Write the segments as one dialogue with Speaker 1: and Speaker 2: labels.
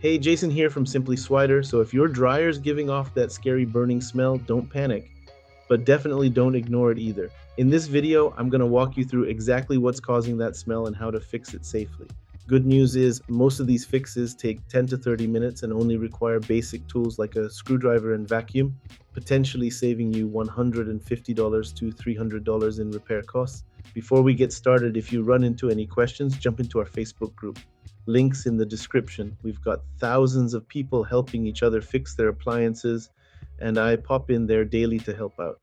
Speaker 1: Hey, Jason here from Simply Swider. So if your dryer's giving off that scary burning smell, don't panic, but definitely don't ignore it either. In this video, I'm going to walk you through exactly what's causing that smell and how to fix it safely. Good news is most of these fixes take 10 to 30 minutes and only require basic tools like a screwdriver and vacuum, potentially saving you $150 to $300 in repair costs. Before we get started, if you run into any questions, jump into our Facebook group. Links in the description. We've got thousands of people helping each other fix their appliances, and I pop in there daily to help out.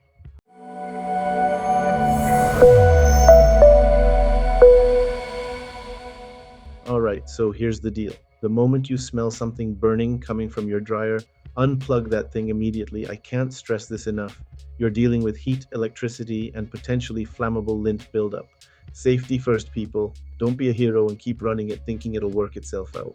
Speaker 1: All right, so here's the deal. The moment you smell something burning coming from your dryer, unplug that thing immediately. I can't stress this enough. You're dealing with heat, electricity, and potentially flammable lint buildup. Safety first, people. Don't be a hero and keep running it thinking it'll work itself out.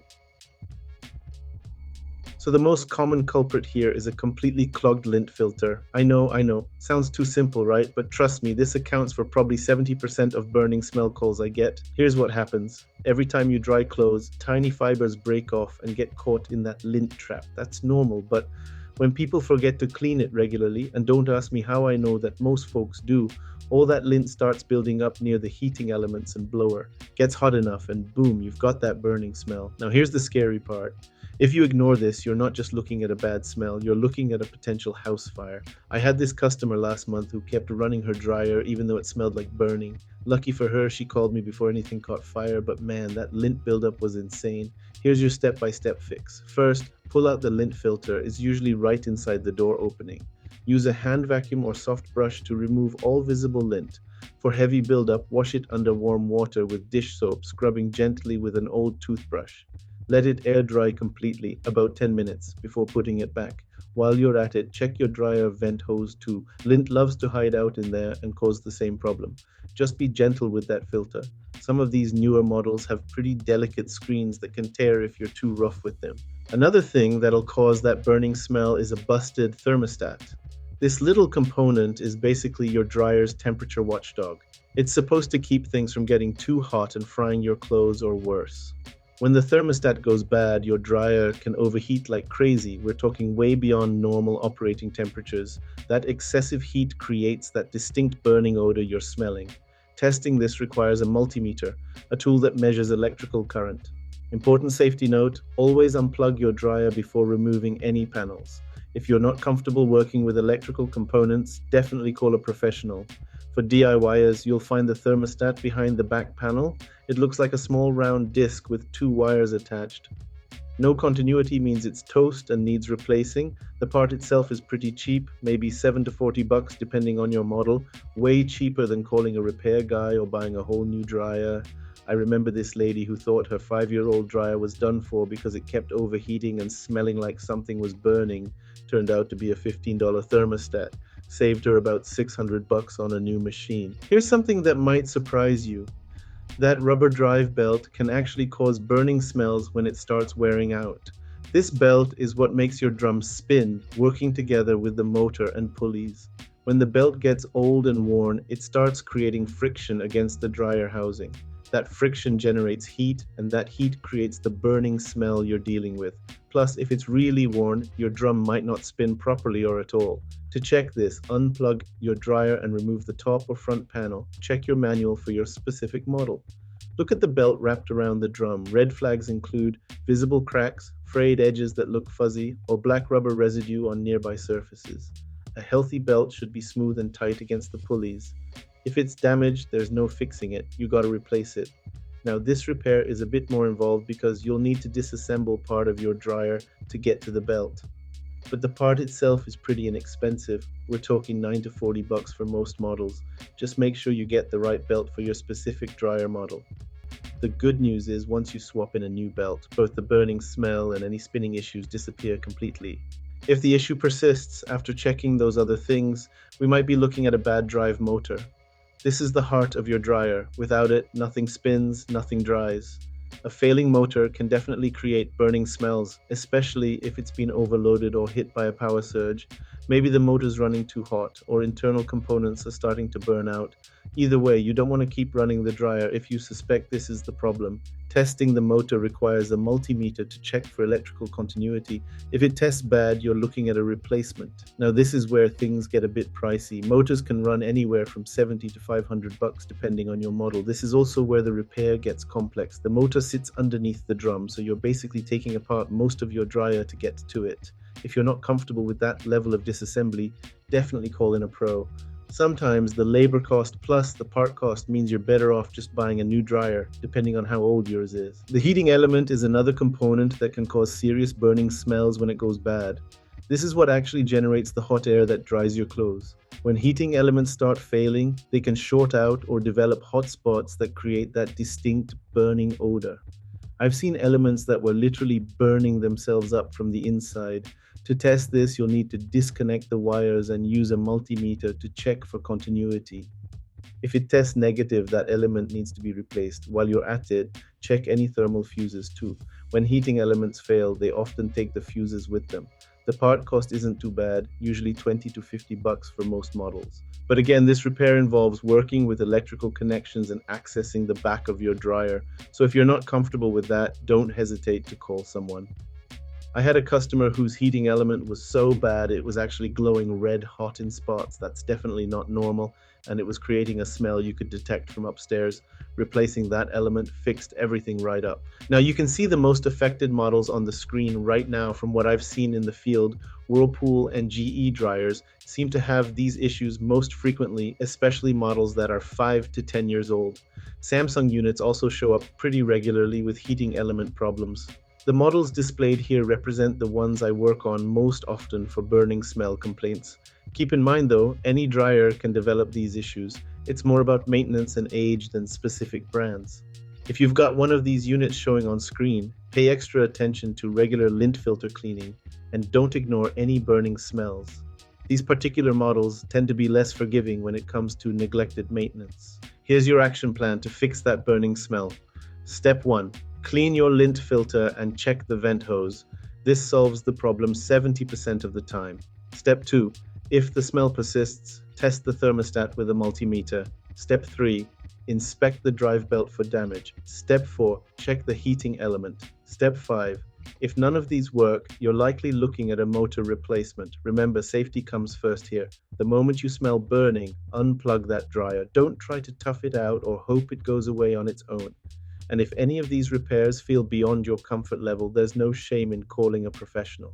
Speaker 1: So the most common culprit here is a completely clogged lint filter. I know. Sounds too simple, right? But trust me, this accounts for probably 70% of burning smell calls I get. Here's what happens. Every time you dry clothes, tiny fibers break off and get caught in that lint trap. That's normal, but when people forget to clean it regularly, and don't ask me how I know that most folks do, all that lint starts building up near the heating elements and blower. Gets hot enough and boom, you've got that burning smell. Now here's the scary part. If you ignore this, you're not just looking at a bad smell, you're looking at a potential house fire. I had this customer last month who kept running her dryer even though it smelled like burning. Lucky for her, she called me before anything caught fire, but man, that lint buildup was insane. Here's your step-by-step fix. First, pull out the lint filter. It's usually right inside the door opening. Use a hand vacuum or soft brush to remove all visible lint. For heavy buildup, wash it under warm water with dish soap, scrubbing gently with an old toothbrush. Let it air dry completely, about 10 minutes, before putting it back. While you're at it, check your dryer vent hose too. Lint loves to hide out in there and cause the same problem. Just be gentle with that filter. Some of these newer models have pretty delicate screens that can tear if you're too rough with them. Another thing that'll cause that burning smell is a busted thermostat. This little component is basically your dryer's temperature watchdog. It's supposed to keep things from getting too hot and frying your clothes or worse. When the thermostat goes bad, your dryer can overheat like crazy. We're talking way beyond normal operating temperatures. That excessive heat creates that distinct burning odor you're smelling. Testing this requires a multimeter, a tool that measures electrical current. Important safety note, always unplug your dryer before removing any panels. If you're not comfortable working with electrical components, definitely call a professional. For DIYers, you'll find the thermostat behind the back panel. It looks like a small round disc with two wires attached. No continuity means it's toast and needs replacing. The part itself is pretty cheap, maybe $7 to $40 depending on your model. Way cheaper than calling a repair guy or buying a whole new dryer. I remember this lady who thought her 5-year-old dryer was done for because it kept overheating and smelling like something was burning. Turned out to be a $15 thermostat. Saved her about $600 on a new machine. Here's something that might surprise you. That rubber drive belt can actually cause burning smells when it starts wearing out. This belt is what makes your drum spin, working together with the motor and pulleys. When the belt gets old and worn, it starts creating friction against the dryer housing. That friction generates heat, and that heat creates the burning smell you're dealing with. Plus, if it's really worn, your drum might not spin properly or at all. To check this, unplug your dryer and remove the top or front panel. Check your manual for your specific model. Look at the belt wrapped around the drum. Red flags include visible cracks, frayed edges that look fuzzy, or black rubber residue on nearby surfaces. A healthy belt should be smooth and tight against the pulleys. If it's damaged, there's no fixing it. You gotta replace it. Now this repair is a bit more involved because you'll need to disassemble part of your dryer to get to the belt. But the part itself is pretty inexpensive. We're talking $9 to $40 for most models. Just make sure you get the right belt for your specific dryer model. The good news is once you swap in a new belt, both the burning smell and any spinning issues disappear completely. If the issue persists after checking those other things, we might be looking at a bad drive motor. This is the heart of your dryer. Without it, nothing spins, nothing dries. A failing motor can definitely create burning smells, especially if it's been overloaded or hit by a power surge. Maybe the motor's running too hot, or internal components are starting to burn out. Either way, you don't want to keep running the dryer if you suspect this is the problem. Testing the motor requires a multimeter to check for electrical continuity. If it tests bad, you're looking at a replacement. Now, this is where things get a bit pricey. Motors can run anywhere from 70 to 500 bucks depending on your model. This is also where the repair gets complex. The motor sits underneath the drum, so you're basically taking apart most of your dryer to get to it. If you're not comfortable with that level of disassembly, definitely call in a pro. Sometimes the labor cost plus the part cost means you're better off just buying a new dryer, depending on how old yours is. The heating element is another component that can cause serious burning smells when it goes bad. This is what actually generates the hot air that dries your clothes. When heating elements start failing, they can short out or develop hot spots that create that distinct burning odor. I've seen elements that were literally burning themselves up from the inside. To test this, you'll need to disconnect the wires and use a multimeter to check for continuity. If it tests negative, that element needs to be replaced. While you're at it, check any thermal fuses too. When heating elements fail, they often take the fuses with them. The part cost isn't too bad, usually 20 to 50 bucks for most models. But again, this repair involves working with electrical connections and accessing the back of your dryer. So if you're not comfortable with that, don't hesitate to call someone. I had a customer whose heating element was so bad it was actually glowing red hot in spots. That's definitely not normal, and it was creating a smell you could detect from upstairs. Replacing that element fixed everything right up. Now you can see the most affected models on the screen right now. From what I've seen in the field, Whirlpool and GE dryers seem to have these issues most frequently, especially models that are 5 to 10 years old. Samsung units also show up pretty regularly with heating element problems. The models displayed here represent the ones I work on most often for burning smell complaints. Keep in mind though, any dryer can develop these issues. It's more about maintenance and age than specific brands. If you've got one of these units showing on screen, pay extra attention to regular lint filter cleaning and don't ignore any burning smells. These particular models tend to be less forgiving when it comes to neglected maintenance. Here's your action plan to fix that burning smell. Step 1. Clean your lint filter and check the vent hose. This solves the problem 70% of the time. Step 2. If the smell persists, test the thermostat with a multimeter. Step 3. Inspect the drive belt for damage. Step 4. Check the heating element. Step 5. If none of these work, you're likely looking at a motor replacement. Remember, safety comes first here. The moment you smell burning, unplug that dryer. Don't try to tough it out or hope it goes away on its own. And if any of these repairs feel beyond your comfort level, there's no shame in calling a professional.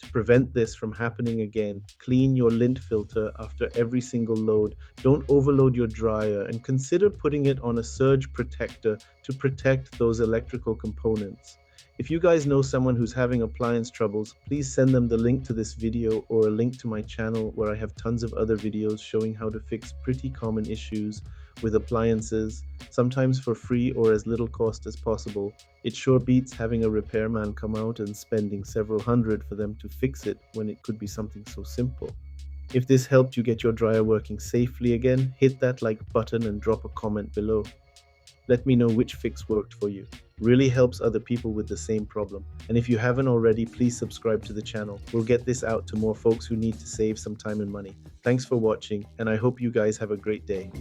Speaker 1: To prevent this from happening again, clean your lint filter after every single load. Don't overload your dryer and consider putting it on a surge protector to protect those electrical components. If you guys know someone who's having appliance troubles, please send them the link to this video or a link to my channel where I have tons of other videos showing how to fix pretty common issues with appliances, sometimes for free or as little cost as possible. It sure beats having a repairman come out and spending several hundred for them to fix it when it could be something so simple. If this helped you get your dryer working safely again, hit that like button and drop a comment below. Let me know which fix worked for you. Really helps other people with the same problem. And if you haven't already, please subscribe to the channel. We'll get this out to more folks who need to save some time and money. Thanks for watching, and I hope you guys have a great day.